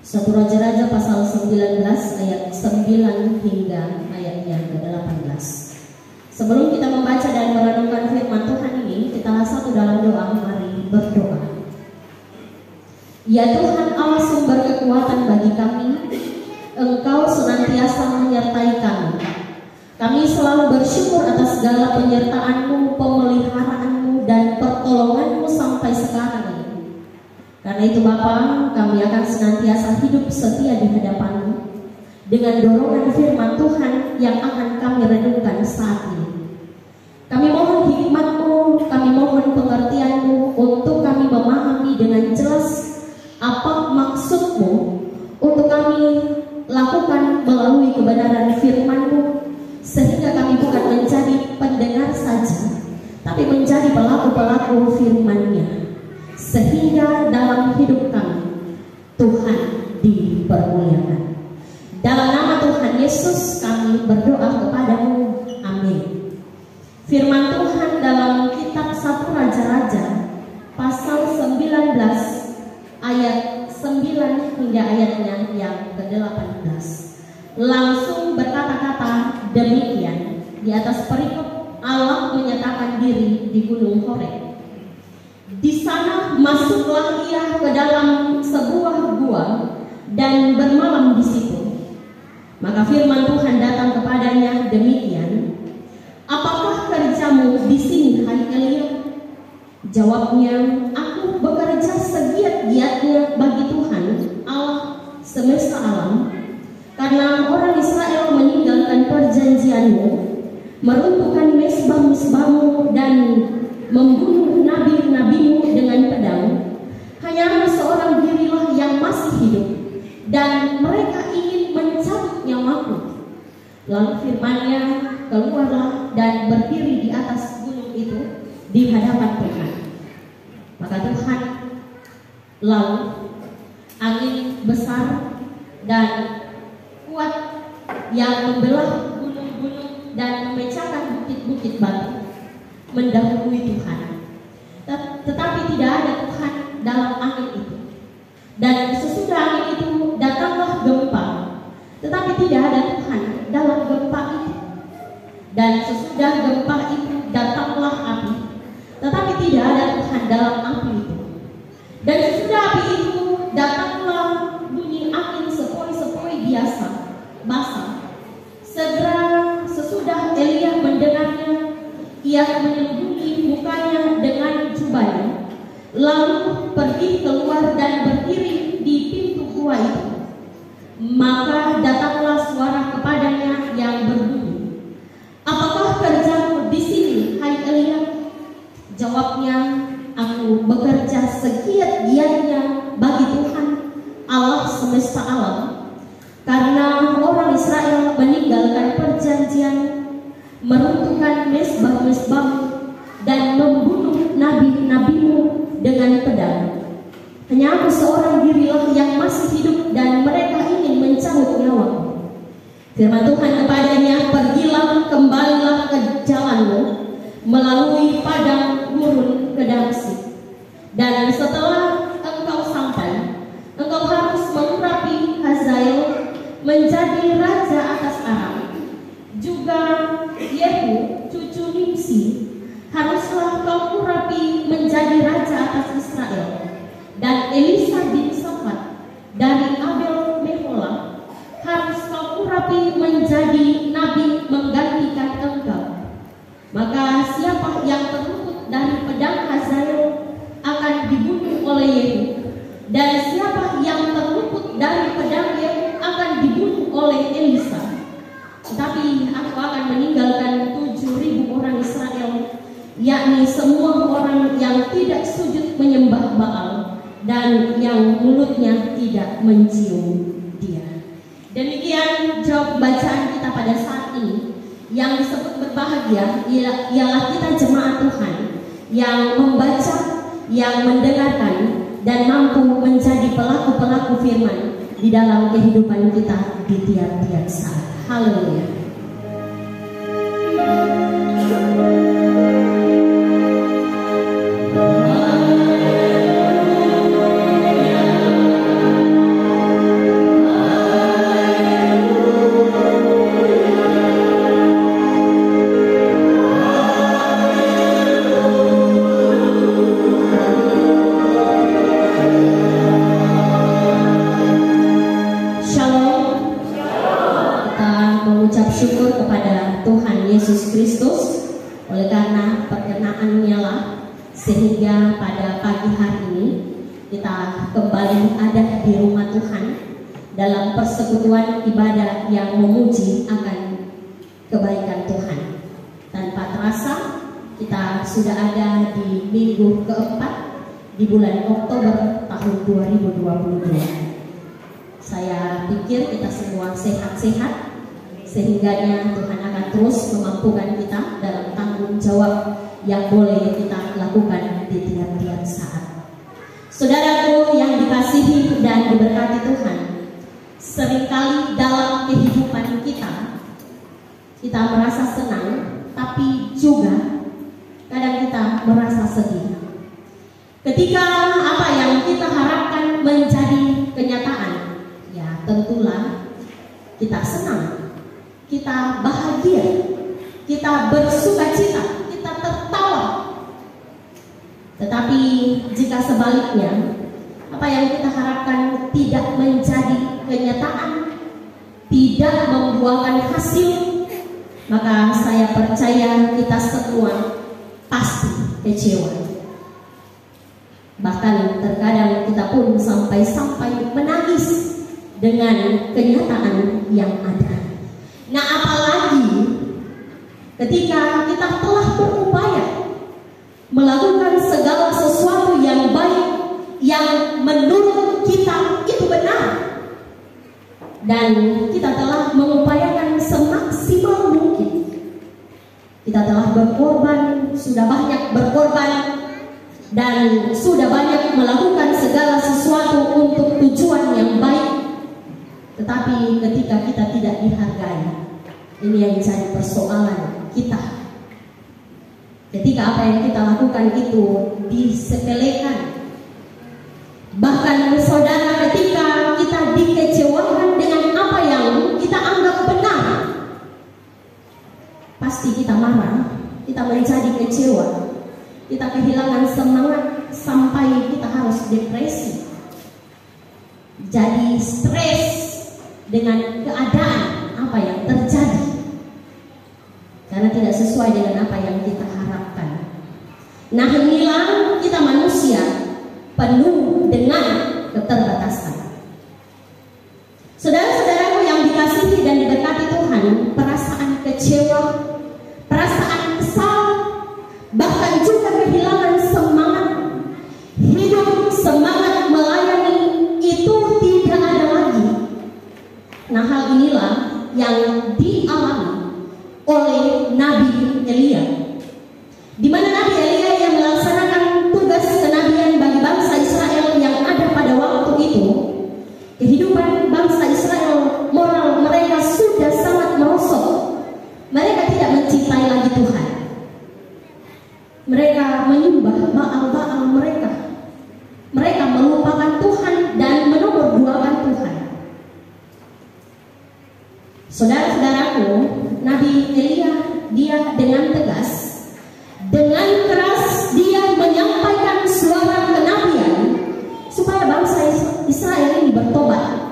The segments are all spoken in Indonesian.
1 Raja-Raja pasal 19 ayat 9 hingga ayat yang ke-18. Sebelum kita membaca dan merenungkan firman Tuhan ini, kita satu dalam doa, mari berdoa. Ya Tuhan Allah sumber kekuatan bagi kami, Engkau senantiasa menyertai kami. Kami selalu bersyukur atas segala penyertaan-Mu, pemeliharaanmu, dan pertolongan-Mu sampai sekarang ini. Karena itu Bapa, kami akan senantiasa hidup setia di hadapan-Mu dengan dorongan firman Tuhan yang akan kami renungkan saat ini. Kami mohon hikmat-Mu, kami mohon pengertian-Mu untuk kami memahami dengan jelas apa maksud-Mu untuk kami lakukan melalui kebenaran firman-Mu, sehingga kami bukan menjadi pendengar saja, tapi menjadi pelaku-pelaku firman-Nya. Sehingga dalam hidup kami Tuhan dipermuliakan. Dalam nama Tuhan Yesus kami berdoa kepadamu, amin. Firman Tuhan dalam kitab 1 Raja-Raja pasal 19 ayat 9 hingga ayatnya yang ke-18 langsung berkata-kata demikian. Di atas perikop Allah menyatakan diri di Gunung Horeb. Di sana masuklah ia ke dalam sebuah gua dan bermalam di situ. Maka firman Tuhan datang kepadanya demikian, apakah kerjamu di sini, hai Elia? Jawabnya, aku bekerja segiat-giatnya bagi Tuhan Allah semesta alam, karena orang Israel meninggalkan perjanjianmu, meruntuhkan mezbah-mezbahmu, dan membunuh nabi-nabimu dengan pedang. Hanya seorang dirilah yang masih hidup, dan mereka ingin mencabut nyawaku. Lalu firman-Nya keluarlah dan berdiri di atas gunung itu di hadapan Tuhan. Maka Tuhan lalu angin besar dan kuat yang membelah gunung-gunung dan memecahkan bukit-bukit batu mendahului Tuhan. Tetapi tidak ada Tuhan dalam angin itu. Dan sesudah angin itu datanglah gempa, tetapi tidak ada Tuhan dalam gempa itu. Dan sesudah gempa itu datanglah api, tetapi tidak ada Tuhan dalam api itu. Dan sesudah api itu datanglah bunyi angin sepoi-sepoi biasa, basah. Segera sesudah Elia mendengarnya, ia menyembunyi mukanya dengan jubahnya, lalu pergi keluar dan berdiri di pintu gua itu. Maka datanglah suara kepadanya yang berbunyi, apakah kerjamu di sini, hai Elia? Jawabnya, aku bekerja segiat-giatnya bagi Tuhan Allah semesta alam, karena orang Israel meninggalkan perjanjian, meruntuhkan mezbah-mezbahmu, dan membunuh nabi-nabimu dengan pedang. Hanya aku seorang dirilah yang masih hidup, dan mereka ingin mencabut nyawaku. Firman Tuhan kepadanya, pergilah, kembalilah ke jalanmu melalui padang gurun ke Damsyik. Dan setelah engkau sampai, engkau harus mengurapi Hazael menjadi raja atas Aram. Juga Yehu cucu Nimsi haruslah kau urapi menjadi raja atas Israel. Dan Elisa bin Safat dari Abel Meholah harus kau urapi menjadi nabi menggantikan engkau. Maka siapa yang terluput dari pedang Hazael akan dibunuh oleh Yehu, dan siapa yang terluput dari pedang Yehu akan dibunuh oleh Elisa. Tetapi aku akan meninggalkan 7.000 orang Israel, yakni semua orang yang tidak sujud menyembah Baal dan yang mulutnya tidak mencium dia. Demikian jawab bacaan kita pada saat ini. Yang disebut berbahagia ialah kita jemaat Tuhan yang membaca, yang mendengarkan, dan mampu menjadi pelaku-pelaku firman di dalam kehidupan kita di tiap-tiap saat. Haleluya. mengucap syukur kepada Tuhan Yesus Kristus oleh karena perkenaannya lah sehingga pada pagi hari ini kita kembali ada di rumah Tuhan dalam persekutuan ibadah yang memuji akan kebaikan Tuhan. Tanpa terasa kita sudah ada di minggu keempat di bulan Oktober tahun 2022. Saya pikir kita semua sehat-sehat sehingganya Tuhan akan terus memampukan kita dalam tanggung jawab yang boleh kita lakukan di tiap-tiap saat. Saudaraku yang dikasihi dan diberkati Tuhan, seringkali dalam kehidupan kita merasa senang, tapi juga kadang kita merasa sedih. Ketika apa yang kita harapkan menjadi kenyataan, ya tentulah kita senang, kita bahagia, kita bersukacita, kita tertawa. Tetapi jika sebaliknya, apa yang kita harapkan tidak menjadi kenyataan, tidak membuahkan hasil, maka saya percaya kita semua pasti kecewa. Bahkan terkadang kita pun sampai menangis dengan kenyataan yang ada. Nah, apalagi ketika kita telah berupaya melakukan segala sesuatu yang baik yang menurut kita itu benar, dan kita telah mengupayakan semaksimal mungkin. Kita telah berkorban, sudah banyak berkorban, dan sudah banyak melakukan segala sesuatu untuk tujuan yang baik. Tetapi ketika kita tidak dihargai, ini yang jadi persoalan kita. Ketika apa yang kita lakukan itu disepelekan, bahkan saudara, ketika kita dikecewakan dengan apa yang kita anggap benar, pasti kita marah, kita menjadi kecewa, kita kehilangan semangat sampai kita harus depresi, jadi stres dengan keadaan apa yang terjadi karena tidak sesuai dengan apa yang kita harapkan. Nah, inilah kita manusia penuh dengan keterbatasan. Saudara-saudaraku yang dikasihi dan diberkati Tuhan, perasaan kecewa, perasaan kesal, bahkan juga kehilangan semangat hidup, semangat melayani itu tidak ada lagi. Nah, hal inilah yang dialami oleh Nabi Elia, di mana Nabi Elia yang melaksanakan tugas kenabian bagi bangsa Israel yang ada pada waktu itu. Kehidupan bangsa Israel, moral mereka sudah sangat merosot. Mereka tidak mencintai lagi Tuhan. Mereka menyembah Baal-Baal mereka. Mereka melupakan Tuhan dan menomorduakan Tuhan. Saudara-saudaraku, Nabi Elia, dia dengan tegas, dengan keras dia menyampaikan suara kenabian supaya bangsa Israel ini bertobat.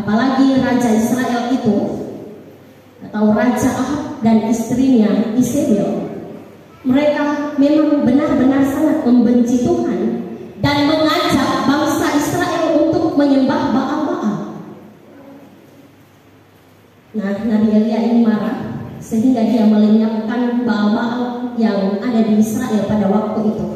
Apalagi Raja Israel itu, atau Raja Ahab dan istrinya Isabel, mereka memang benar-benar sangat membenci Tuhan dan mengajak bangsa Israel untuk menyembah Baal-Baal. Nah, Nabi Elia ini marah sehingga dia melenyapkan Baal-Baal yang ada di Israel pada waktu itu.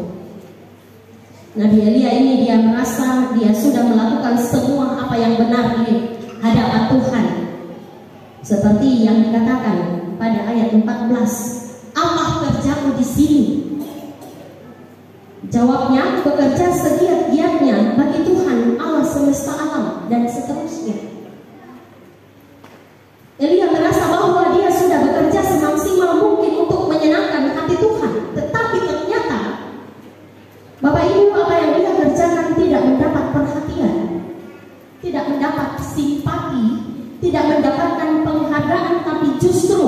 Nabi Elia ini dia merasa dia sudah melakukan semua apa yang benar di hadapan Tuhan. Seperti yang dikatakan pada ayat 14, "Apa kerjamu di sini?" Jawabnya, "Bekerja segiat-giatnya bagi Tuhan Allah semesta alam," dan seterusnya. Elia merasa bahwa dia sudah bekerja semaksimal mungkin untuk menyenangkan hati Tuhan, tetapi ternyata Bapak Ibu, apa yang dia kerjakan tidak mendapat perhatian, tidak mendapat simpati, tidak mendapatkan penghargaan, tapi justru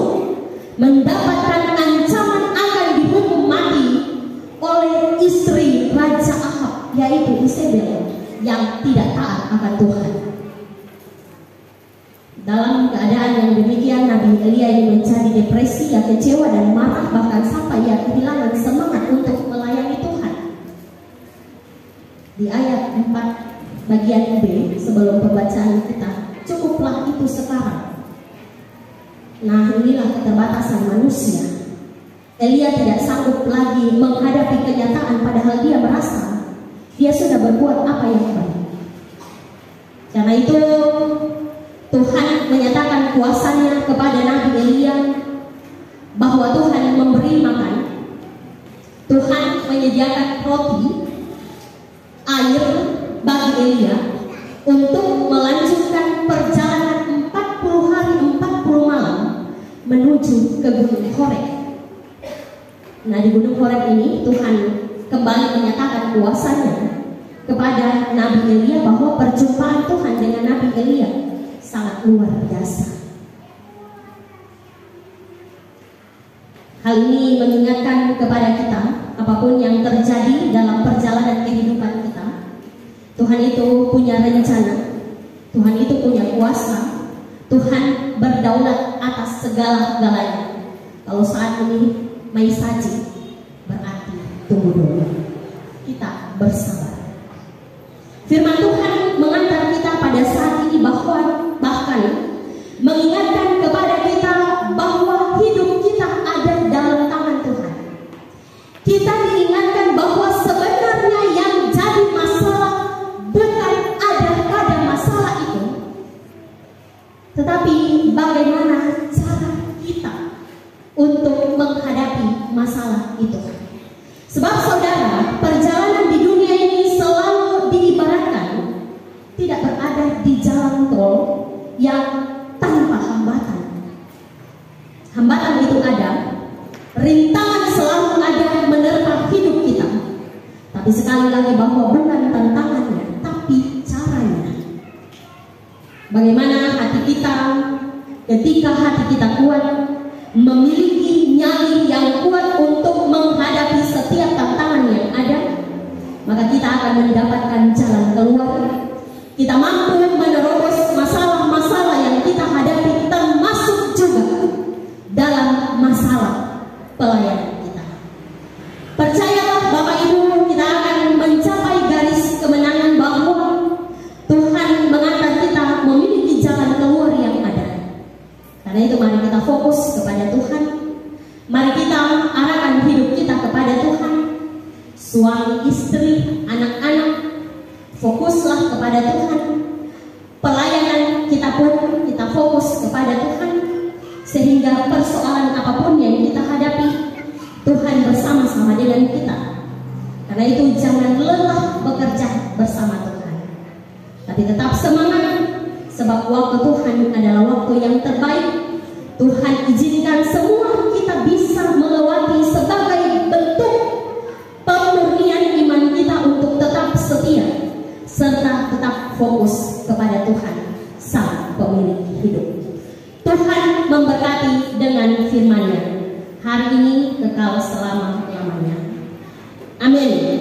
mendapatkan ancaman akan dihukum mati oleh istri Raja Ahab, yaitu Isabel, yang tidak taat akan Tuhan. Dalam keadaan yang demikian, Nabi Elia ini menjadi depresi, ia kecewa dan marah, bahkan sampai ia kehilangan semangat untuk melayani Tuhan. Di ayat 4 bagian B sebelum pembacaan kita, cukuplah itu sekarang. Nah, inilah keterbatasan manusia. Elia tidak sanggup lagi menghadapi kenyataan, padahal dia merasa dia sudah berbuat apa yang baik. Karena itu Tuhan menyatakan kuasanya kepada Nabi Elia, bahwa Tuhan memberi makan, Tuhan menyediakan roti, air bagi Elia untuk melanjutkan perjalanan 40 hari 40 malam menuju ke Gunung Horeb. Nah, di Gunung Horeb ini Tuhan kembali menyatakan kuasanya kepada Nabi Elia, bahwa perjumpaan Tuhan dengan Nabi Elia sangat luar biasa. Hal ini mengingatkan kepada kita, apapun yang terjadi dalam perjalanan kehidupan kita, Tuhan itu punya rencana, Tuhan itu punya kuasa, Tuhan berdaulat atas segala-galanya. Kalau saat ini mai saji, berarti tunggu dulu, kita bersabar. Firman Tuhan mengantar kita pada saat ini bahkan mengingatkan kepada kita bahwa hidup kita ada dalam tangan Tuhan. Kita diingatkan bahwa sebenarnya yang jadi masalah bukan ada masalah itu, tetapi bagaimana cara kita untuk menghadapi masalah itu. Sebab saudara, perjalanan di dunia ini selalu diibaratkan tidak berada di jalan tol yang tanpa hambatan. Hambatan itu ada, rintangan selalu ada menerpa hidup kita. Tapi sekali lagi bahwa bukan tantangannya, tapi caranya. Bagaimana hati kita, ketika hati kita kuat, memiliki nyali yang kuat untuk menghadapi setiap tantangan yang ada, maka kita akan mendapatkan jalan keluar. Kita mampu menerobos masalah-masalah yang kita hadapi, termasuk juga dalam masalah pelayanan kita. Percayalah Bapak Ibu, kita akan mencapai garis kemenangan, bahwa Tuhan mengantar kita memiliki jalan keluar yang ada. Karena itu mari kita fokus kepada Tuhan. Mari kita arahkan hidup kita kepada Tuhan. Suami, istri, anak-anak, fokuslah kepada Tuhan. Pelayanan kita pun kita fokus kepada Tuhan, sehingga persoalan apapun yang kita hadapi, Tuhan bersama-sama dengan kita. Karena itu jangan lelah bekerja bersama Tuhan, tapi tetap semangat, sebab waktu Tuhan adalah waktu yang terbaik. Tuhan izinkan semua kita bisa melewati sebagai bentuk pemurnian iman kita untuk tetap setia, serta tetap fokus kepada Tuhan, Sang Pemilik hidup. Tuhan memberkati dengan firman-Nya hari ini kekal selama-lamanya. Amin.